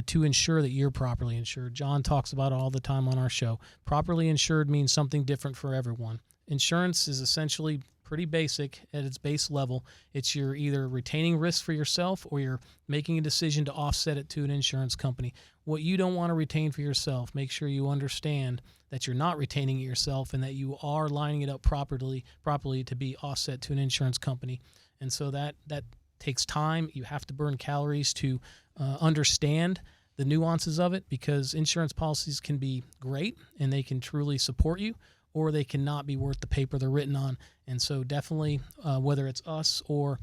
to ensure that you're properly insured. John talks about it all the time on our show. Properly insured means something different for everyone. Insurance is essentially pretty basic at its base level. It's you're either retaining risk for yourself or you're making a decision to offset it to an insurance company. What you don't want to retain for yourself, make sure you understand that you're not retaining it yourself and that you are lining it up properly to be offset to an insurance company. And so that takes time. You have to burn calories to understand the nuances of it, because insurance policies can be great and they can truly support you, or they cannot be worth the paper they're written on. And so definitely, whether it's us or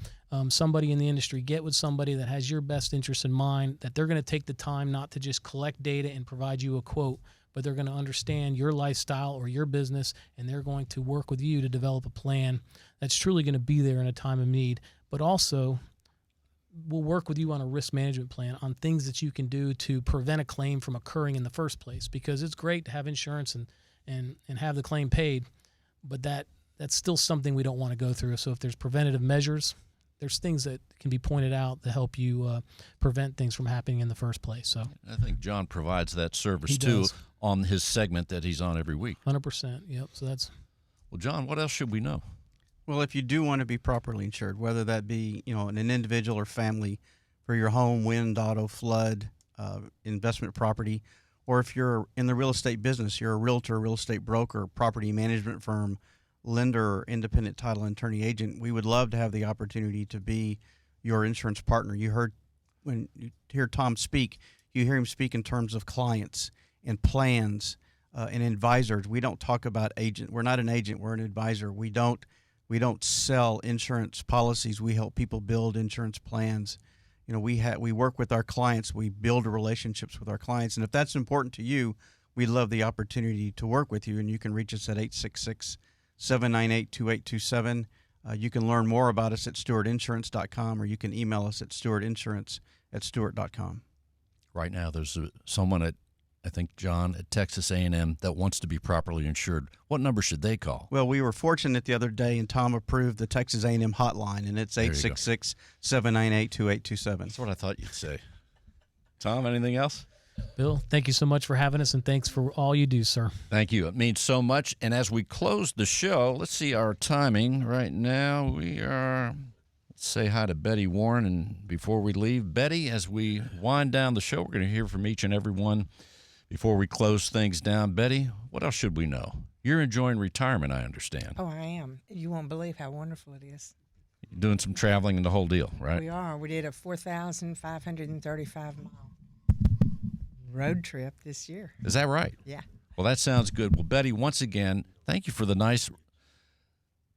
somebody in the industry, get with somebody that has your best interest in mind, that they're going to take the time not to just collect data and provide you a quote, but they're going to understand your lifestyle or your business, and they're going to work with you to develop a plan that's truly going to be there in a time of need, but also we'll work with you on a risk management plan on things that you can do to prevent a claim from occurring in the first place, because it's great to have insurance and have the claim paid, but that's still something we don't want to go through. So if there's preventative measures, there's things that can be pointed out to help you prevent things from happening in the first place. So I think John provides that service He too does. on his segment that he's on every week. 100%. Yep. So that's Well, John, what else should we know? Well, if you do want to be properly insured, whether that be an individual or family for your home, wind, auto, flood, investment property, or if you're in the real estate business, you're a realtor, real estate broker, property management firm, lender, or independent title and attorney agent, we would love to have the opportunity to be your insurance partner. You heard when you hear Tom speak, you hear him speak in terms of clients and plans and advisors. We don't talk about agent. We're not an agent. We're an advisor. We don't sell insurance policies. We help people build insurance plans. We work with our clients. We build relationships with our clients. And if that's important to you, we'd love the opportunity to work with you. And you can reach us at 866-798-2827. You can learn more about us at stewartinsurance.com, or you can email us at stewartinsurance@stewart.com. Right now, there's someone at, I think, John, at Texas A&M that wants to be properly insured. What number should they call? Well, we were fortunate the other day, and Tom approved the Texas A&M hotline, and it's 866-798-2827. That's what I thought you'd say. Tom, anything else? Bill. Thank you so much for having us, and thanks for all you do, sir. Thank you. It means so much. And as we close the show, let's see our timing. Right now, we are, let's say hi to Betty Warren. And before we leave, Betty, as we wind down the show, we're going to hear from each and every one before we close things down. Betty, what else should we know? You're enjoying retirement, I understand. Oh, I am. You won't believe how wonderful it is. You're doing some traveling and the whole deal, right? We are. We did a 4,535-mile road trip this year. Is that right? Yeah. Well, that sounds good. Well, Betty, once again, thank you for the nice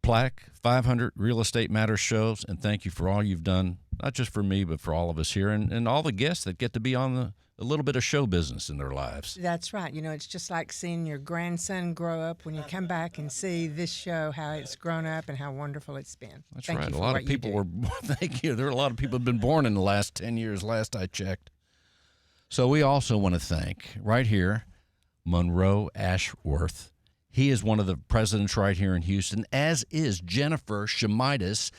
plaque, 500 Real Estate Matters shows, and thank you for all you've done, not just for me, but for all of us here and all the guests that get to be on a little bit of show business in their lives. That's right. It's just like seeing your grandson grow up when you come back and see this show, how it's grown up and how wonderful it's been. That's Thank right. you A for lot what of people you were, do. thank you. There are a lot of people who have been born in the last 10 years, last I checked. So we also want to thank, right here, Monroe Ashworth. He is one of the presidents right here in Houston, as is Jennifer Shemidas.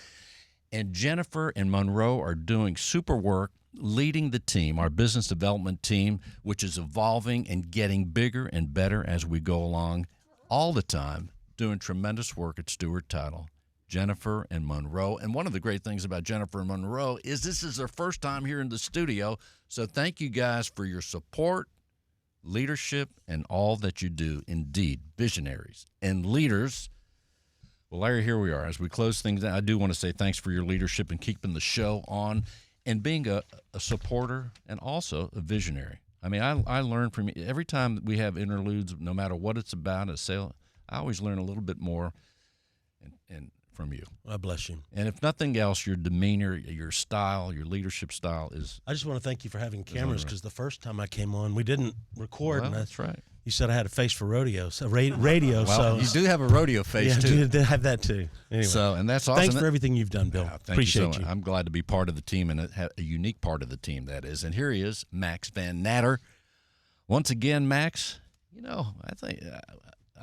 And Jennifer and Monroe are doing super work, leading the team, our business development team, which is evolving and getting bigger and better as we go along all the time, doing tremendous work at Stewart Title. Jennifer and Monroe. And one of the great things about Jennifer and Monroe is this is their first time here in the studio. So thank you guys for your support, leadership, and all that you do. Indeed, visionaries and leaders. Well, Larry, here we are. As we close things down, I do want to say thanks for your leadership and keeping the show on and being a supporter and also a visionary. I mean, I learn from you. Every time we have interludes, no matter what it's about, a sale, I always learn a little bit more and from you. God bless you. And if nothing else, your demeanor, your style, your leadership style is... I just want to thank you for having cameras, because the first time I came on, we didn't record. Well, and that's right. You said I had a face for radio, so radio. Well, so you do have a rodeo face, yeah, too. you did have that too. Anyway, So, and that's awesome. thanks for everything you've done, Bill. Thank Appreciate you so much. I'm glad to be part of the team and a unique part of the team, that is. And here he is, Max Van Natter. Once again, Max, I think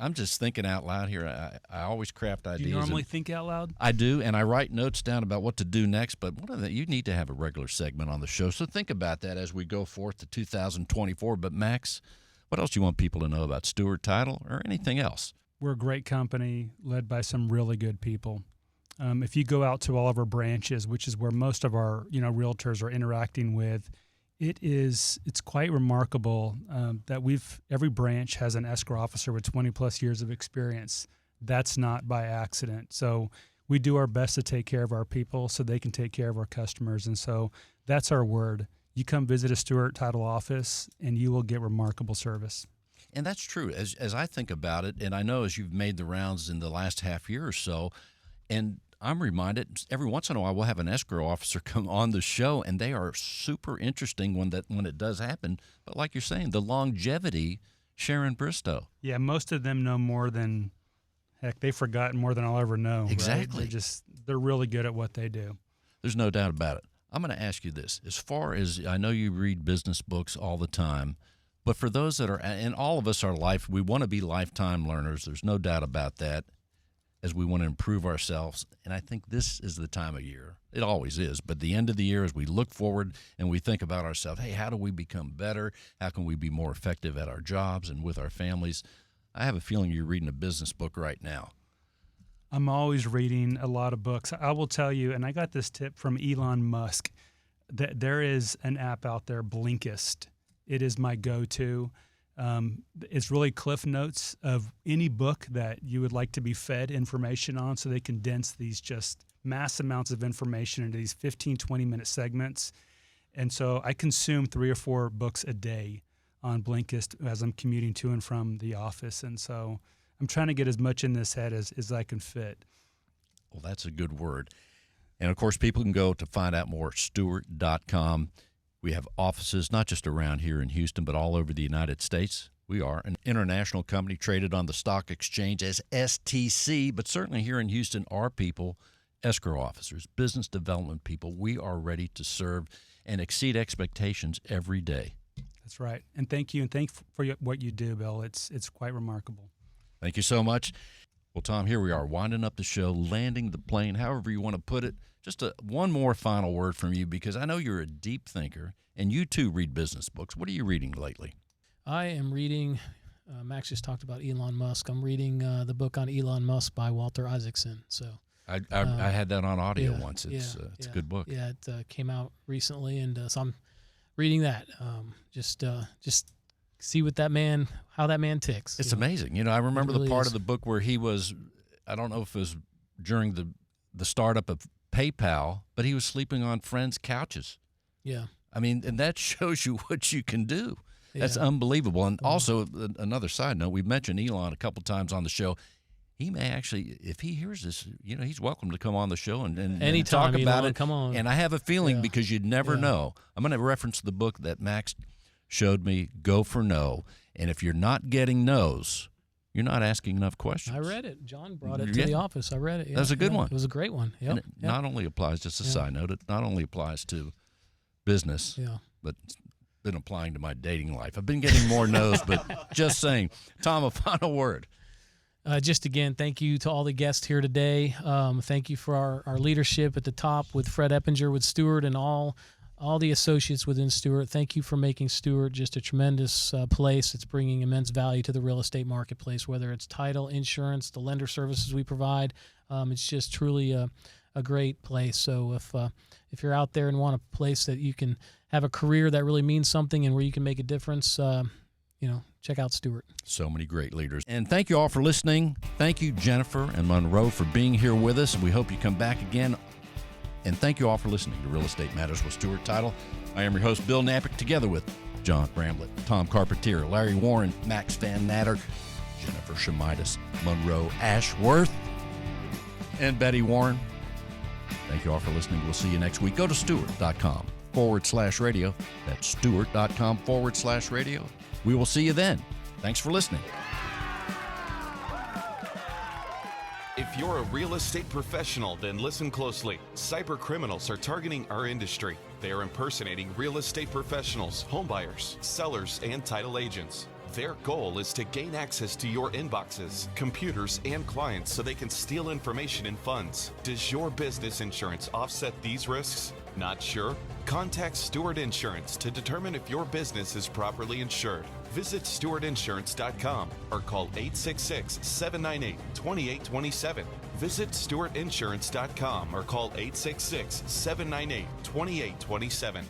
I'm just thinking out loud here. I always craft ideas. Do you normally think out loud? I do, and I write notes down about what to do next. But you need to have a regular segment on the show. So think about that as we go forth to 2024. But Max, what else do you want people to know about Stewart Title or anything else? We're a great company led by some really good people. If you go out to all of our branches, which is where most of our realtors are interacting with, it's quite remarkable that every branch has an escrow officer with 20 plus years of experience. That's not by accident. So we do our best to take care of our people so they can take care of our customers. And so that's our word. You come visit a Stewart Title office and you will get remarkable service. And that's true. As I think about it, and I know as you've made the rounds in the last half year or so, and I'm reminded every once in a while we'll have an escrow officer come on the show, and they are super interesting when it does happen. But like you're saying, the longevity, Sharon Bristow. Yeah, most of them know more than, heck, they've forgotten more than I'll ever know. Exactly. Right? They're really good at what they do. There's no doubt about it. I'm going to ask you this. As far as I know you read business books all the time, but for those that are, and all of us are we want to be lifetime learners. There's no doubt about that. as we want to improve ourselves. And I think this is the time of year. It always is. But the end of the year, as we look forward and we think about ourselves, hey, how do we become better? How can we be more effective at our jobs and with our families? I have a feeling you're reading a business book right now. I'm always reading a lot of books. I will tell you, and I got this tip from Elon Musk, that there is an app out there, Blinkist. It is my go-to. It's really cliff notes of any book that you would like to be fed information on, so they condense these just mass amounts of information into these 15, 20-minute segments. And so I consume 3 or 4 books a day on Blinkist as I'm commuting to and from the office. And so I'm trying to get as much in this head as I can fit. Well, that's a good word. And, of course, people can go to find out more, Stewart.com. We have offices not just around here in Houston, but all over the United States. We are an international company traded on the stock exchange as STC, but certainly here in Houston, our people, escrow officers, business development people, we are ready to serve and exceed expectations every day. That's right. And thank you, and for what you do, Bill. It's quite remarkable. Thank you so much. Well, Tom, here we are winding up the show, landing the plane, however you want to put it. Just one more final word from you, because I know you're a deep thinker, and you too read business books. What are you reading lately? I am reading, Max just talked about Elon Musk. I'm reading the book on Elon Musk by Walter Isaacson. So I had that on audio once. It's a good book. Yeah, it came out recently, and so I'm reading that. Just see what how that man ticks. It's amazing. I remember the part of the book where he was, I don't know if it was during the startup of PayPal, but he was sleeping on friends' couches. Yeah. I mean, and that shows you what you can do. That's unbelievable. And also, another side note, we've mentioned Elon a couple times on the show. He may actually, if he hears this, he's welcome to come on the show and anytime, talk about Elon, it. come on. And I have a feeling, because you'd never know. I'm going to reference the book that Max showed me, Go for No. And if you're not getting no's, you're not asking enough questions. I read it. John brought it to the office. I read it. Yeah, that was a good one. It was a great one. Yep. And it not only applies, just a side note, it not only applies to business, but it's been applying to my dating life. I've been getting more no's, but just saying. Tom, a final word. Just again, thank you to all the guests here today. Thank you for our leadership at the top with Fred Eppinger, with Stewart, and all the associates within Stewart. Thank you for making Stewart just a tremendous place. It's bringing immense value to the real estate marketplace, whether it's title, insurance, the lender services we provide. It's just truly a great place. So if you're out there and want a place that you can have a career that really means something and where you can make a difference, check out Stewart. So many great leaders. And thank you all for listening. Thank you, Jennifer and Monroe, for being here with us. We hope you come back again. And thank you all for listening to Real Estate Matters with Stewart Title. I am your host, Bill Knapik, together with John Bramlett, Tom Carpentier, Larry Warren, Max Van Natter, Jennifer Shemidas, Monroe Ashworth, and Betty Warren. Thank you all for listening. We'll see you next week. Go to Stewart.com/radio. That's Stewart.com/radio. We will see you then. Thanks for listening. If you're a real estate professional, then listen closely. Cyber criminals are targeting our industry. They are impersonating real estate professionals, homebuyers, sellers, and title agents. Their goal is to gain access to your inboxes, computers, and clients so they can steal information and funds. Does your business insurance offset these risks? Not sure? Contact Stewart Insurance to determine if your business is properly insured. Visit stewartinsurance.com or call 866-798-2827. Visit stewartinsurance.com or call 866-798-2827.